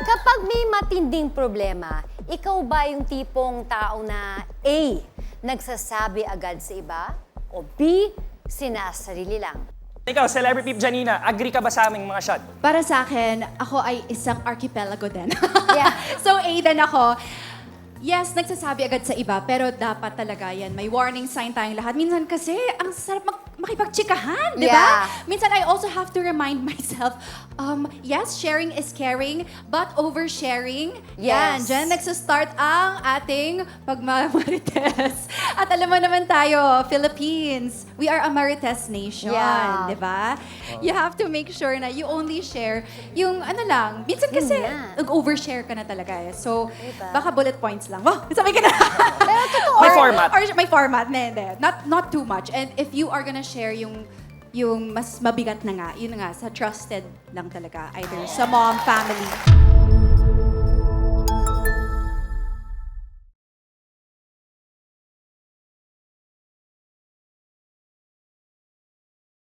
Kapag may matinding problema, ikaw ba yung tipong tao na A, nagsasabi agad sa iba? O B, sinasarili lang? Ikaw, Celebrity Janina, agree ka ba sa aming mga shot? Para sa akin, ako ay isang archipelago din. Yeah. So, A din ako. Yes, nagsasabi agad sa iba, pero dapat talaga yan. May warning sign tayong lahat. Minsan kasi, ang sarap makipagtsikahan, di ba? Yeah. Minsan, I also have to remind myself, yes, sharing is caring, but oversharing, yan. Yes. Diyan nagsastart ang ating pagmamarites. At alam mo naman tayo, Philippines, we are a marites nation, Yeah. di ba? You have to make sure na you only share yung ano lang. Minsan kasi, nga. nag-overshare ka na talaga eh. So, Diba? baka bullet points lang. Oh, sabi ka na. Pero totoo. May format. Or may format. Hindi. Not too much. And if you are gonna share yung mas mabigat na nga, yun na nga, sa trusted lang talaga. Either sa mom, family,